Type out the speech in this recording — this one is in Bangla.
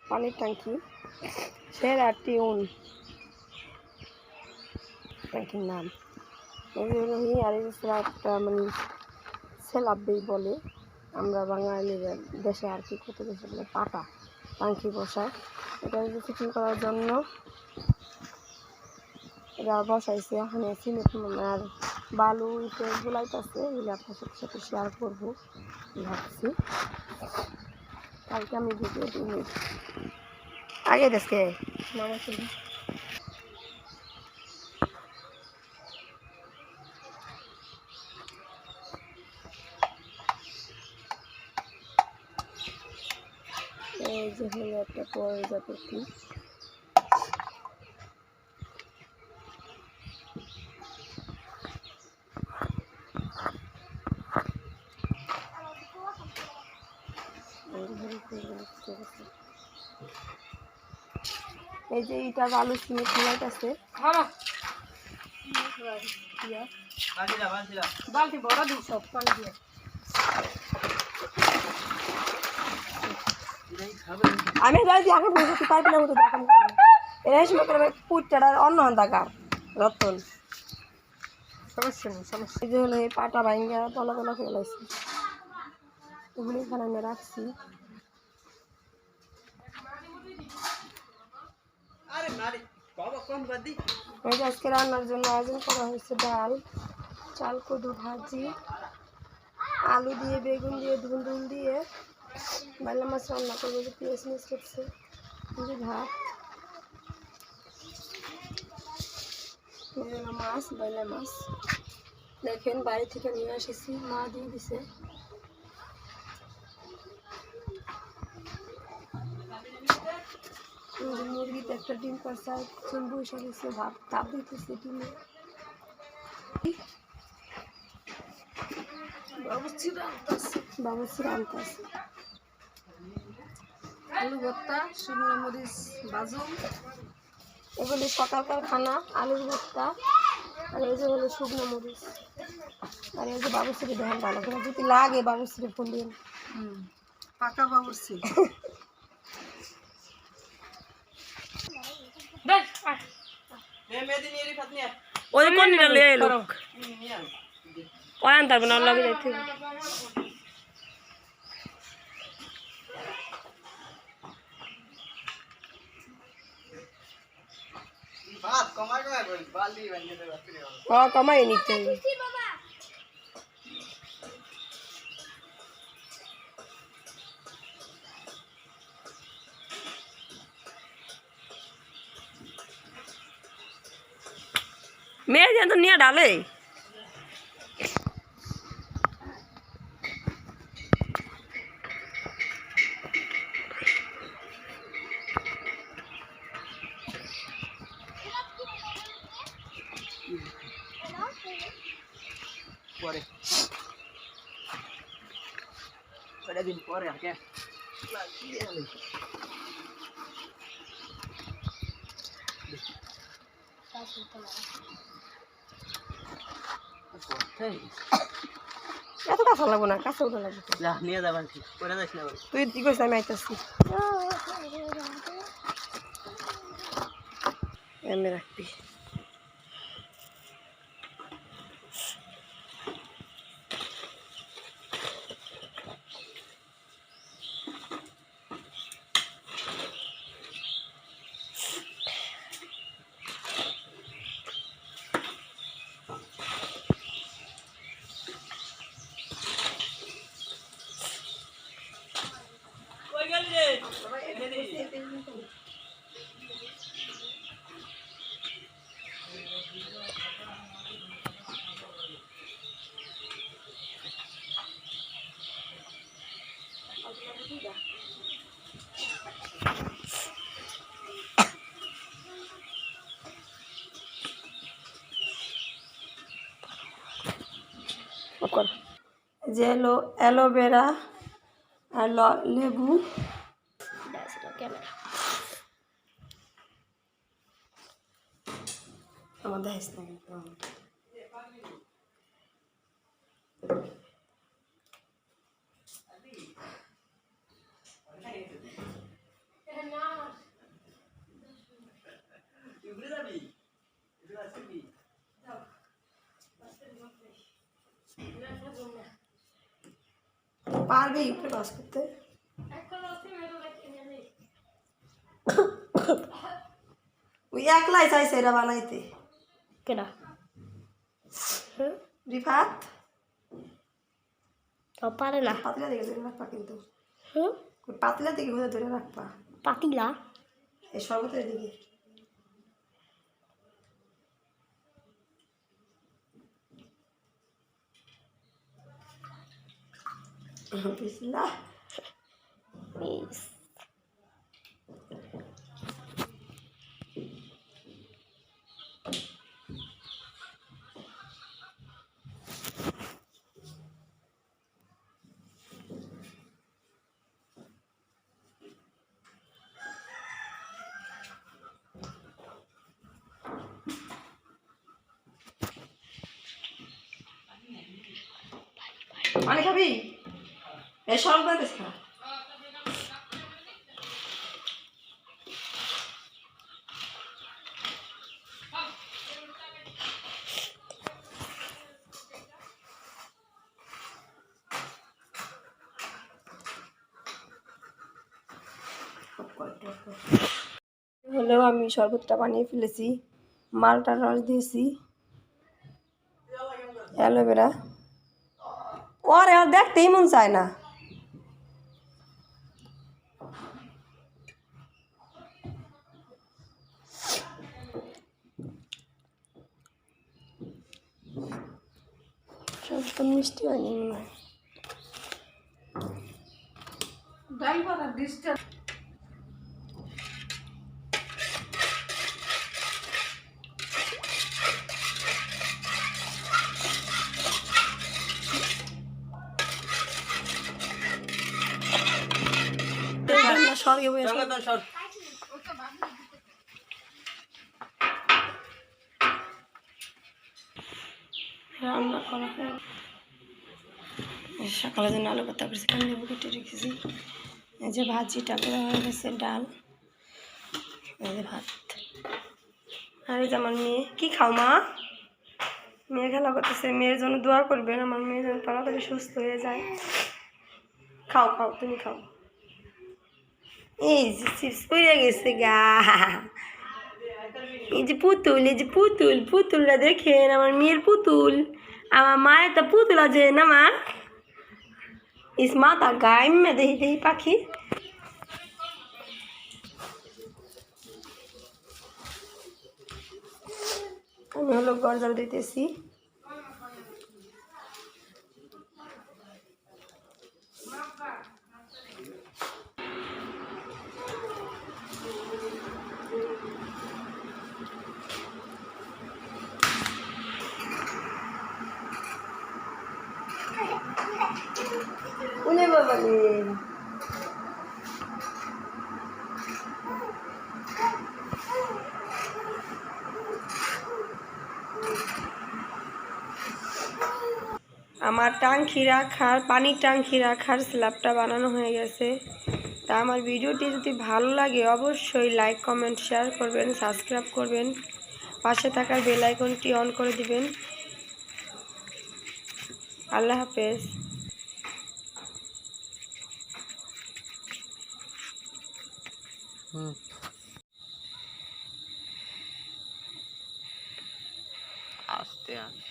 পানির ট্যাঙ্কি সেরা টিউন ট্যাঙ্কির নাম আর একটা মানে সেলাব্বেই বলে আমরা বাঙালিরা দেশে আর কি কত দেশে বলে পাটা ট্যাঙ্কি বসায় এটা ফিটিং করার জন্য এটা বসাইছে এখানে সিমেন্ট আর বালু ইটে গুলাইতেছে এগুলো আপনার সাথে শেয়ার করবো ভাবছি কালকে আমি ভিডিও দিই আগে দেখে মামা ছিল এই যে হলো একটা প্রজাপতি এই যে এটা আলু সিমেন্ট মিলাইতেছে বালতি বড় দিই সব পানি দিয়ে আমি যাই এখন বুঝতে পারবি না মতো দেখাম এরা সময় করে পুটটার অন্য দাগার রতন সমস্যা নেই সমস্যা এই যে হলো এই পাটা ভাঙ্গা তলা তলা ফেলাইছি এগুলি এখানে আমি রাখছি আজকে রান্নার জন্য আয়োজন করা হয়েছে ডাল চাল কদু ভাজি আলু দিয়ে বেগুন দিয়ে ধুন্দুল দিয়ে বাইলা মাছ রান্না করবো যে পেঁয়াজ মিক্স করছে ভাত মাছ বাইলা মাছ দেখেন বাড়ি থেকে নিয়ে এসেছি মা দিয়ে দিছে মুরগিতে একটা ডিম করছে চুল বসে গেছে ভাত তাপ দিতেছে ডিমে বাবুর্চি রান্তাছে আলু ভর্তা শুকনো মরিচ বাজুন এগুলি সকালকার খানা আলুর ভর্তা আর এই যে হলো শুকনো মরিচ আর এই যে বাবুর্চিকে ধ্যান ভালো করে যদি লাগে বাবুর্চিকে ফোন দিন পাকা বাবুর্চি ওই কোন নিটা লয়ে এলো ওই আনতার না লাগে যাইতে ভাত কমাই কই বালি ভাঙে দে রাত্রি কমাই নিতে মেয়ে যেন নিয়ে ডালে পরে কয়টা দিন পরে আগে এত কাঁচা লাগবো না কাঁচা উঠা লাগবে নিয়ে যাবেন তুই কি করছিস আমি আইতাছি এমনি রাখবি যে অ্যালোভেরা আর লেবু ক্যামেরা আমাদের না পারবি উপরে বাস করতে? ওই একলাই চাইছে এরা বানাইতে। কেনা রিফাত পারে না। পাতলা দিকে ধরে রাখবা কিন্তু। হুম, পাতলা দিকে ধরে রাখবা। পাতিলা এই শরবতের দিকে। বিসমিল্লাহ। পানি খাবি? এই শরবত বানাইছিস খা। হলেও আমি শরবতটা বানিয়ে ফেলেছি, মালটার রস দিয়েছি, অ্যালোভেরা। ওরে আর দেখতেই মন চায় না। সব মিষ্টি হয়নি মনে হয়। স্বর্গে বই রান্না করা হয়। সকালের জন্য আলু ভর্তা করেছি, লেবু কেটে রেখেছি। এই যে ভাজিটা করা হয়ে গেছে, ডাল, এই যে ভাত। আর এই যে আমার মেয়ে। কি খাও মা? মেয়ে খেলা করতেছে। মেয়ের জন্য দোয়া করবেন, আমার মেয়ে যেন তাড়াতাড়ি সুস্থ হয়ে যায়। খাও খাও, তুমি খাও। এই যে চিপস পড়ে গেছে গা। এই যে পুতুল, এই যে পুতুল, পুতুলটা দেখেন, আমার মেয়ের পুতুল। আমার মায়ের তো পুতুল আছে না মা? ইস মাথা গায়ে দেখি দেখি পাখি। আমি হলো গরজাল দিতেছি। উনি বাবা আমার টাঙ্কি রাখার, পানির টাঙ্কি রাখার স্ল্যাবটা বানানো হয়ে গেছে। তা আমার ভিডিওটি যদি ভালো লাগে অবশ্যই লাইক, কমেন্ট, শেয়ার করবেন, সাবস্ক্রাইব করবেন, পাশে থাকা বেল আইকনটি অন করে দিবেন। আল্লাহ হাফেজ। আস্তে আস্তে